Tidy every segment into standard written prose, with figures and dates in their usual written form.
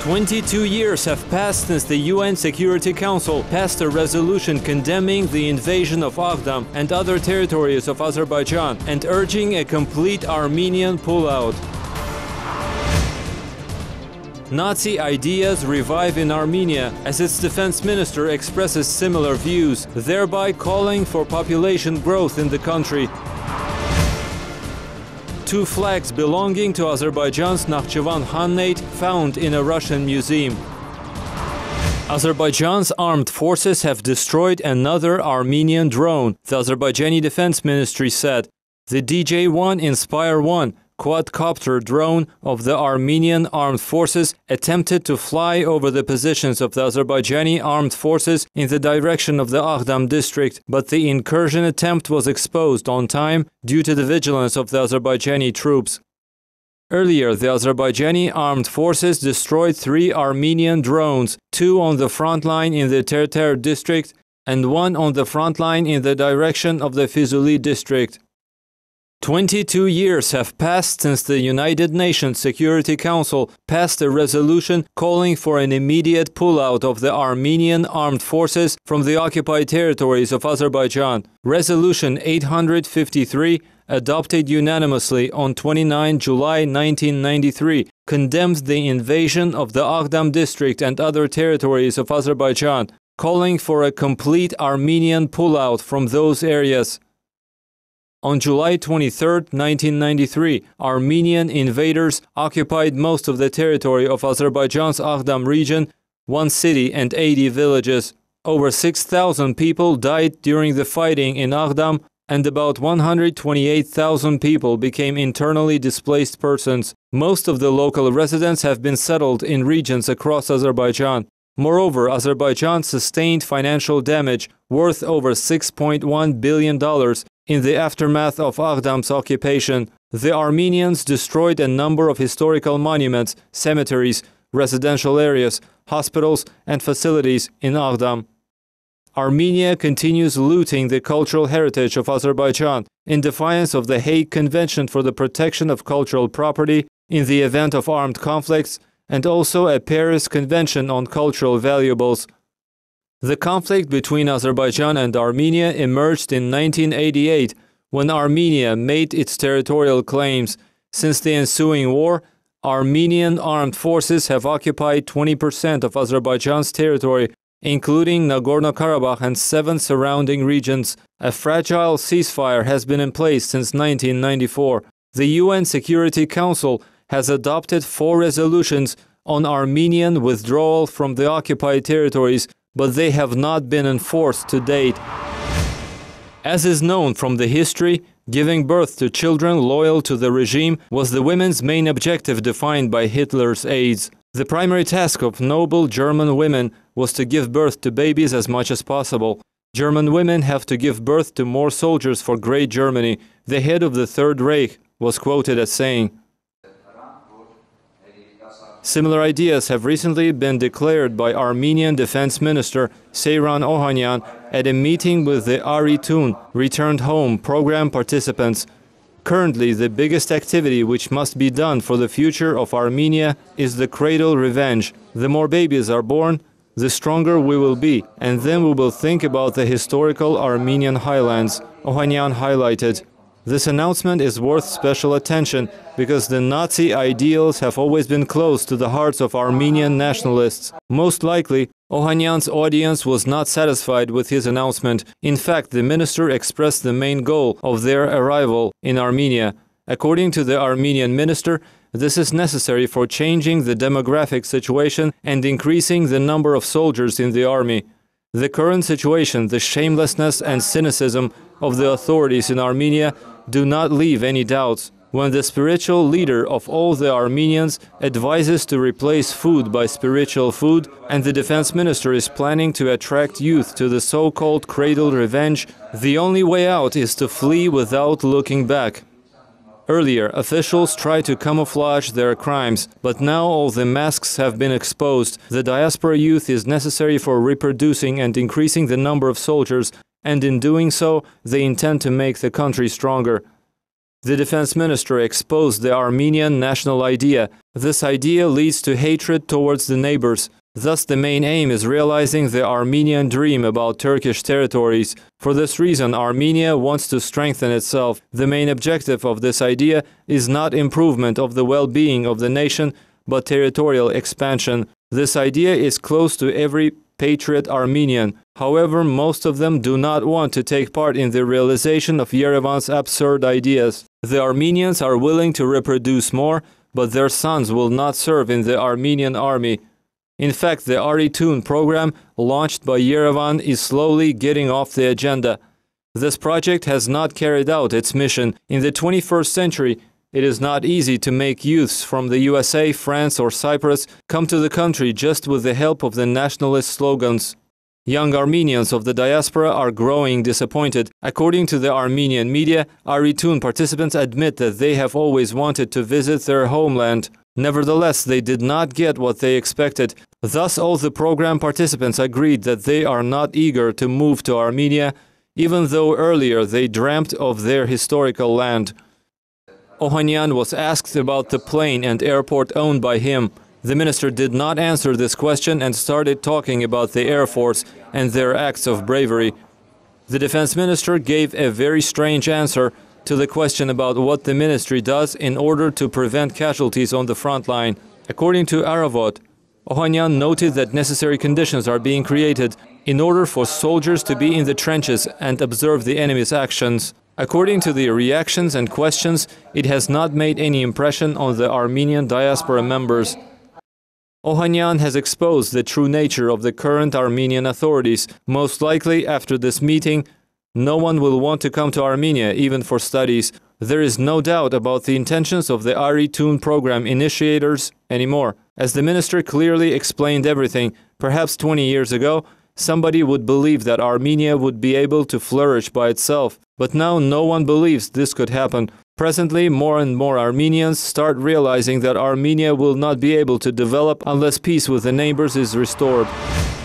22 years have passed since the UN Security Council passed a resolution condemning the invasion of Aghdam and other territories of Azerbaijan and urging a complete Armenian pullout. Nazi ideas revive in Armenia as its defense minister expresses similar views, thereby calling for population growth in the country. Two flags belonging to Azerbaijan's Nakhchivan Khanate found in a Russian museum. Azerbaijan's armed forces have destroyed another Armenian drone, the Azerbaijani Defense Ministry said. The DJ-1 Inspire-1 quadcopter drone of the Armenian armed forces attempted to fly over the positions of the Azerbaijani armed forces in the direction of the Aghdam district, but the incursion attempt was exposed on time due to the vigilance of the Azerbaijani troops. Earlier, the Azerbaijani armed forces destroyed 3 Armenian drones, 2 on the front line in the Terter district and 1 on the front line in the direction of the Fizuli district. 22 years have passed since the United Nations Security Council passed a resolution calling for an immediate pullout of the Armenian armed forces from the occupied territories of Azerbaijan. Resolution 853, adopted unanimously on 29 July 1993, condemns the invasion of the Aghdam district and other territories of Azerbaijan, calling for a complete Armenian pullout from those areas. On July 23, 1993, Armenian invaders occupied most of the territory of Azerbaijan's Aghdam region, 1 city and 80 villages. Over 6,000 people died during the fighting in Aghdam, and about 128,000 people became internally displaced persons. Most of the local residents have been settled in regions across Azerbaijan. Moreover, Azerbaijan sustained financial damage worth over $6.1 billion in the aftermath of Aghdam's occupation. The Armenians destroyed a number of historical monuments, cemeteries, residential areas, hospitals, and facilities in Aghdam. Armenia continues looting the cultural heritage of Azerbaijan in defiance of the Hague Convention for the Protection of Cultural Property in the event of armed conflicts, and also a Paris Convention on Cultural Valuables. The conflict between Azerbaijan and Armenia emerged in 1988 when Armenia made its territorial claims. Since the ensuing war, Armenian armed forces have occupied 20% of Azerbaijan's territory, including Nagorno-Karabakh and 7 surrounding regions. A fragile ceasefire has been in place since 1994. The UN Security Council has adopted 4 resolutions on Armenian withdrawal from the occupied territories, but they have not been enforced to date. As is known from the history, giving birth to children loyal to the regime was the women's main objective defined by Hitler's aides. The primary task of noble German women was to give birth to babies as much as possible. German women have to give birth to more soldiers for Great Germany, the head of the Third Reich was quoted as saying. Similar ideas have recently been declared by Armenian Defense Minister Seyran Ohanyan at a meeting with the Ari Tun Returned Home program participants. Currently, the biggest activity which must be done for the future of Armenia is the cradle revenge. The more babies are born, the stronger we will be, and then we will think about the historical Armenian highlands, Ohanyan highlighted. This announcement is worth special attention because the Nazi ideals have always been close to the hearts of Armenian nationalists. Most likely, Ohanyan's audience was not satisfied with his announcement. In fact, the minister expressed the main goal of their arrival in Armenia. According to the Armenian minister, this is necessary for changing the demographic situation and increasing the number of soldiers in the army. The current situation, the shamelessness and cynicism of the authorities in Armenia do not leave any doubts. When the spiritual leader of all the Armenians advises to replace food by spiritual food, and the defense minister is planning to attract youth to the so-called cradle revenge, the only way out is to flee without looking back. Earlier, officials tried to camouflage their crimes, but now all the masks have been exposed. The diaspora youth is necessary for reproducing and increasing the number of soldiers, and in doing so, they intend to make the country stronger. The defense minister exposed the Armenian national idea. This idea leads to hatred towards the neighbors. Thus, the main aim is realizing the Armenian dream about Turkish territories. For this reason, Armenia wants to strengthen itself. The main objective of this idea is not improvement of the well-being of the nation, but territorial expansion. This idea is close to every patriot Armenian. However, most of them do not want to take part in the realization of Yerevan's absurd ideas. The Armenians are willing to reproduce more, but their sons will not serve in the Armenian army. In fact, the Ari-Tun program launched by Yerevan is slowly getting off the agenda. This project has not carried out its mission. In the 21st century, it is not easy to make youths from the USA, France, or Cyprus come to the country just with the help of the nationalist slogans. Young Armenians of the diaspora are growing disappointed. According to the Armenian media, Ari-Tun participants admit that they have always wanted to visit their homeland. Nevertheless, they did not get what they expected. Thus, all the program participants agreed that they are not eager to move to Armenia, even though earlier they dreamt of their historical land. Ohanyan was asked about the plane and airport owned by him. The minister did not answer this question and started talking about the Air Force and their acts of bravery. The defense minister gave a very strange answer to the question about what the ministry does in order to prevent casualties on the front line. According to Aravot, Ohanyan noted that necessary conditions are being created in order for soldiers to be in the trenches and observe the enemy's actions. According to the reactions and questions, it has not made any impression on the Armenian diaspora members. Ohanyan has exposed the true nature of the current Armenian authorities. Most likely, after this meeting, no one will want to come to Armenia, even for studies. There is no doubt about the intentions of the Ari-Tun program initiators anymore. As the minister clearly explained everything, perhaps 20 years ago, somebody would believe that Armenia would be able to flourish by itself. But now no one believes this could happen. Presently, more and more Armenians start realizing that Armenia will not be able to develop unless peace with the neighbors is restored.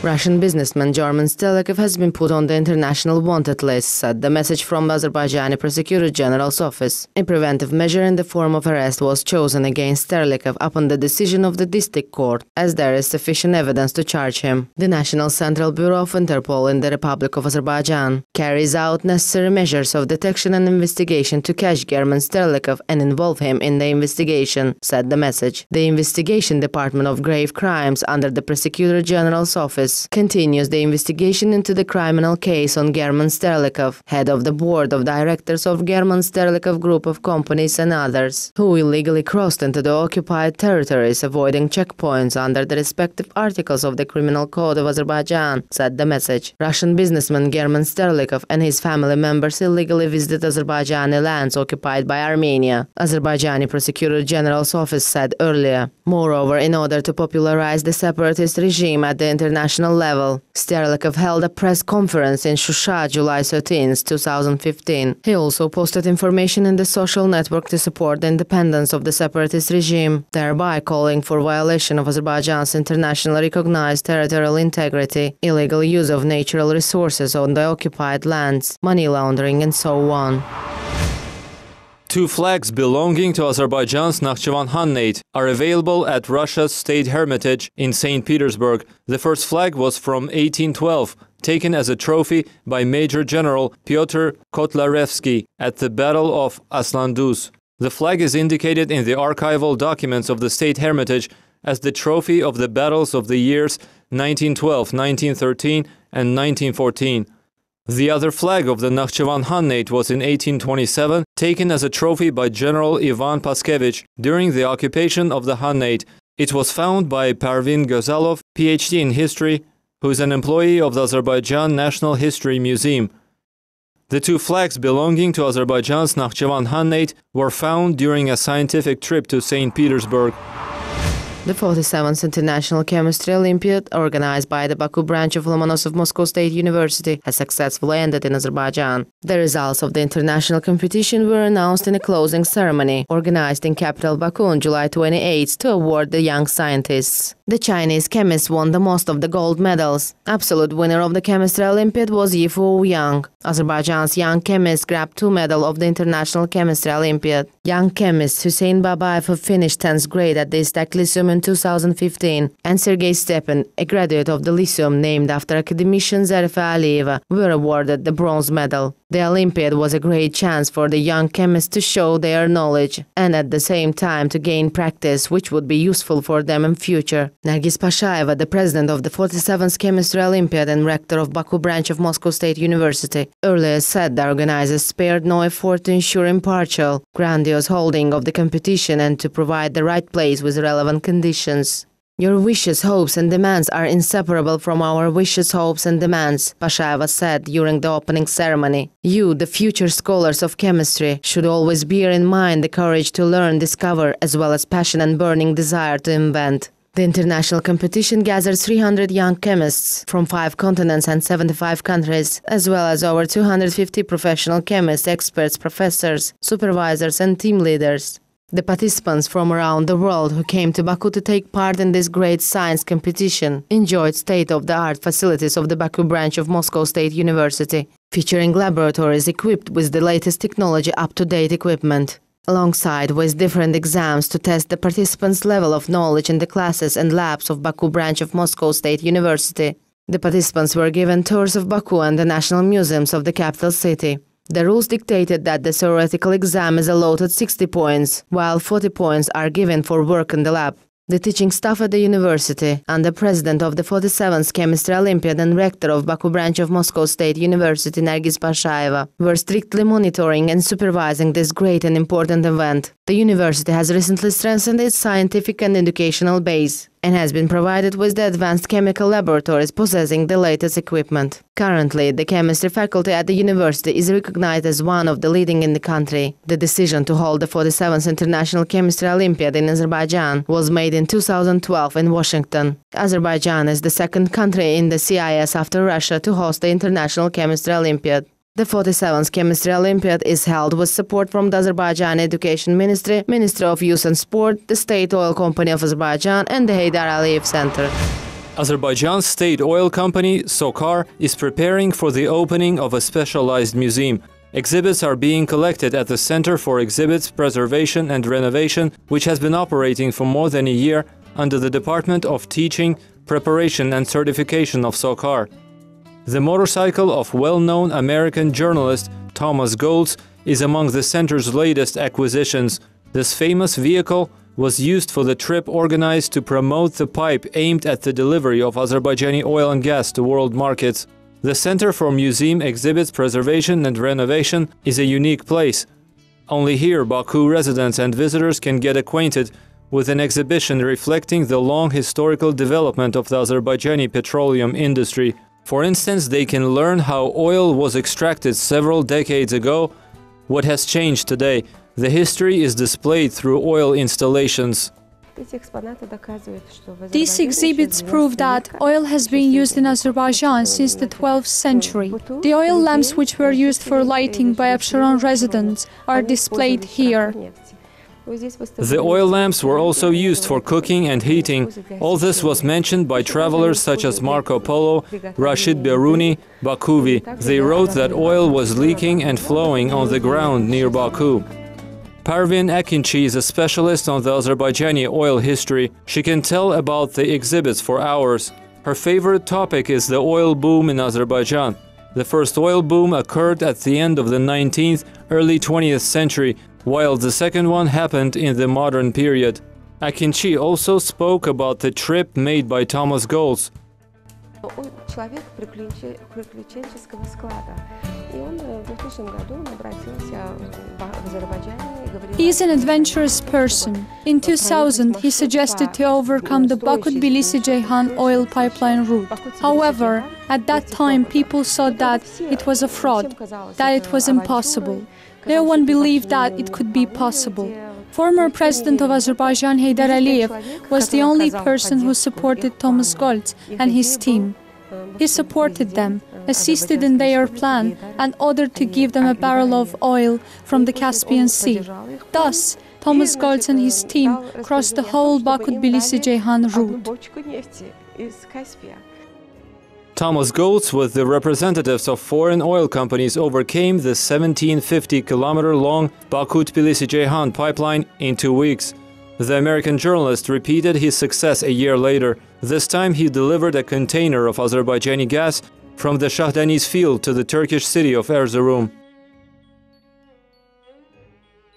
Russian businessman German Stelekov has been put on the international wanted list, said the message from the Azerbaijani Prosecutor General's office. A preventive measure in the form of arrest was chosen against Stelekov upon the decision of the district court, as there is sufficient evidence to charge him. The National Central Bureau of Interpol in the Republic of Azerbaijan carries out necessary measures of detection and investigation to catch German Stelekov and involve him in the investigation, said the message. The Investigation Department of Grave Crimes under the Prosecutor General's office continues the investigation into the criminal case on German Stelekov, head of the board of directors of German Stelekov Group of companies and others, who illegally crossed into the occupied territories avoiding checkpoints under the respective articles of the Criminal Code of Azerbaijan, said the message. Russian businessman German Stelekov and his family members illegally visited Azerbaijani lands occupied by Armenia, Azerbaijani Prosecutor General's office said earlier. Moreover, in order to popularize the separatist regime at the international level, Stelekov held a press conference in Shusha July 13, 2015. He also posted information in the social network to support the independence of the separatist regime, thereby calling for violation of Azerbaijan's internationally recognized territorial integrity, illegal use of natural resources on the occupied lands, money laundering, and so on. Two flags belonging to Azerbaijan's Nakhchivan Khanate are available at Russia's State Hermitage in St. Petersburg. The first flag was from 1812, taken as a trophy by Major General Pyotr Kotlarevsky at the Battle of Aslanduz. The flag is indicated in the archival documents of the State Hermitage as the trophy of the battles of the years 1912, 1913, and 1914. The other flag of the Nakhchivan Khanate was in 1827, taken as a trophy by General Ivan Paskevich during the occupation of the Khanate. It was found by Parvin Gozalov, PhD in history, who is an employee of the Azerbaijan National History Museum. The two flags belonging to Azerbaijan's Nakhchivan Khanate were found during a scientific trip to St. Petersburg. The 47th International Chemistry Olympiad, organized by the Baku branch of Lomonosov Moscow State University, has successfully ended in Azerbaijan. The results of the international competition were announced in a closing ceremony, organized in capital Baku on July 28 to award the young scientists. The Chinese chemists won the most of the gold medals. Absolute winner of the Chemistry Olympiad was Yifu Yang. Azerbaijan's young chemist grabbed 2 medals of the International Chemistry Olympiad. Young chemist Hussein Babayev, who finished 10th grade at the ISTAC Lyceum in 2015, and Sergei Stepan, a graduate of the Lyceum named after academician Zarifa Aliyeva, were awarded the bronze medal. The Olympiad was a great chance for the young chemists to show their knowledge and at the same time to gain practice which would be useful for them in future. Nargis Pashayeva, the president of the 47th Chemistry Olympiad and rector of Baku branch of Moscow State University, earlier said the organizers spared no effort to ensure impartial, grandiose holding of the competition and to provide the right place with relevant conditions. Your wishes, hopes and demands are inseparable from our wishes, hopes and demands, Pashayeva said during the opening ceremony. You, the future scholars of chemistry, should always bear in mind the courage to learn, discover, as well as passion and burning desire to invent. The international competition gathered 300 young chemists from 5 continents and 75 countries, as well as over 250 professional chemists, experts, professors, supervisors and team leaders. The participants from around the world who came to Baku to take part in this great science competition enjoyed state-of-the-art facilities of the Baku branch of Moscow State University, featuring laboratories equipped with the latest technology, up-to-date equipment, alongside with different exams to test the participants' level of knowledge in the classes and labs of Baku branch of Moscow State University. The participants were given tours of Baku and the national museums of the capital city. The rules dictated that the theoretical exam is allotted 60 points, while 40 points are given for work in the lab. The teaching staff at the university, and the president of the 47th Chemistry Olympiad and rector of Baku branch of Moscow State University, Nargis Pashayeva, were strictly monitoring and supervising this great and important event. The university has recently strengthened its scientific and educational base and has been provided with the advanced chemical laboratories possessing the latest equipment. Currently, the chemistry faculty at the university is recognized as one of the leading in the country. The decision to hold the 47th International Chemistry Olympiad in Azerbaijan was made in 2012 in Washington. Azerbaijan is the second country in the CIS after Russia to host the International Chemistry Olympiad. The 47th Chemistry Olympiad is held with support from the Azerbaijan Education Ministry, Ministry of Youth and Sport, the State Oil Company of Azerbaijan and the Heydar Aliyev Center. Azerbaijan's state oil company, SOCAR, is preparing for the opening of a specialized museum. Exhibits are being collected at the Center for Exhibits, Preservation and Renovation, which has been operating for more than a year under the Department of Teaching, Preparation and Certification of SOCAR. The motorcycle of well-known American journalist Thomas Goltz is among the center's latest acquisitions. This famous vehicle was used for the trip organized to promote the pipe aimed at the delivery of Azerbaijani oil and gas to world markets. The Center for Museum Exhibits, Preservation and Renovation is a unique place. Only here Baku residents and visitors can get acquainted with an exhibition reflecting the long historical development of the Azerbaijani petroleum industry. For instance, they can learn how oil was extracted several decades ago, what has changed today. The history is displayed through oil installations. These exhibits prove that oil has been used in Azerbaijan since the 12th century. The oil lamps which were used for lighting by Absheron residents are displayed here. The oil lamps were also used for cooking and heating. All this was mentioned by travelers such as Marco Polo, Rashid Beruni, Bakuvi. They wrote that oil was leaking and flowing on the ground near Baku. Parvin Akinci is a specialist on the Azerbaijani oil history. She can tell about the exhibits for hours. Her favorite topic is the oil boom in Azerbaijan. The first oil boom occurred at the end of the 19th, early 20th century, while the second one happened in the modern period. Akinci also spoke about the trip made by Thomas Goltz. He is an adventurous person. In 2000, he suggested to overcome the Baku-Tbilisi-Ceyhan oil pipeline route. However, at that time, people thought that it was a fraud, that it was impossible. No one believed that it could be possible. Former President of Azerbaijan Heydar Aliyev was the only person who supported Thomas Goltz and his team. He supported them, assisted in their plan, and ordered to give them a barrel of oil from the Caspian Sea. Thus, Thomas Goltz and his team crossed the whole Baku-Tbilisi-Ceyhan route. Thomas Goltz, with the representatives of foreign oil companies, overcame the 1750-kilometer-long Baku-Tbilisi-Ceyhan pipeline in 2 weeks. The American journalist repeated his success a year later. This time he delivered a container of Azerbaijani gas from the Shah Deniz field to the Turkish city of Erzurum.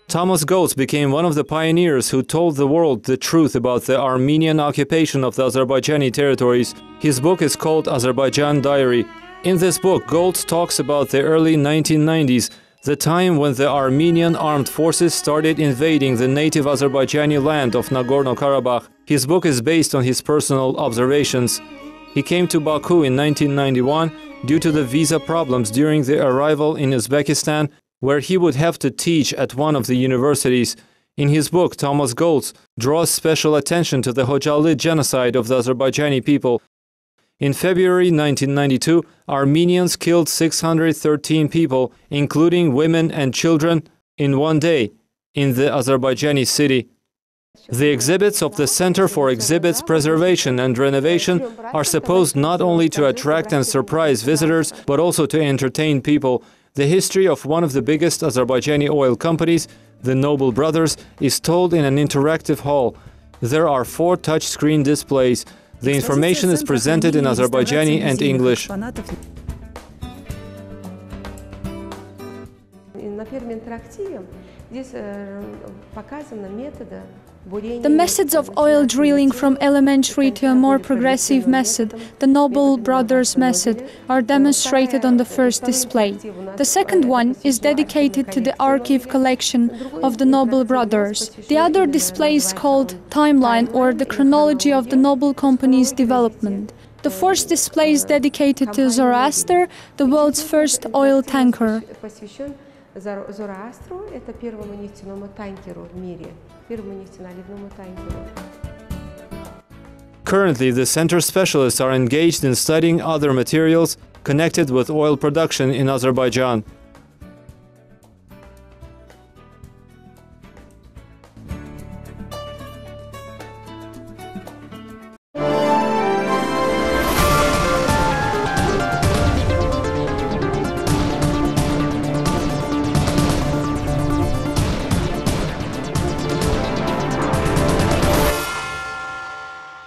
Thomas Goltz became one of the pioneers who told the world the truth about the Armenian occupation of the Azerbaijani territories. His book is called Azerbaijan Diary. In this book, Goltz talks about the early 1990s, the time when the Armenian armed forces started invading the native Azerbaijani land of Nagorno-Karabakh. His book is based on his personal observations. He came to Baku in 1991 due to the visa problems during the arrival in Uzbekistan, where he would have to teach at one of the universities. In his book, Thomas Goltz draws special attention to the Khojaly genocide of the Azerbaijani people. In February 1992, Armenians killed 613 people, including women and children, in one day in the Azerbaijani city. The exhibits of the Center for Exhibits Preservation and Renovation are supposed not only to attract and surprise visitors, but also to entertain people. The history of one of the biggest Azerbaijani oil companies, the Noble Brothers, is told in an interactive hall. There are 4 touchscreen displays. The information is presented in Azerbaijani and English. The methods of oil drilling, from elementary to a more progressive method, the Noble Brothers method, are demonstrated on the first display. The second one is dedicated to the archive collection of the Noble Brothers. The other display is called Timeline, or the chronology of the Noble Company's development. The fourth display is dedicated to Zoroaster, the world's first oil tanker. Зороастру – это первому нефтяному танкеру в мире, первому нефтяно-наливному танкеру. Currently, the center specialists are engaged in studying other materials connected with oil production in Azerbaijan.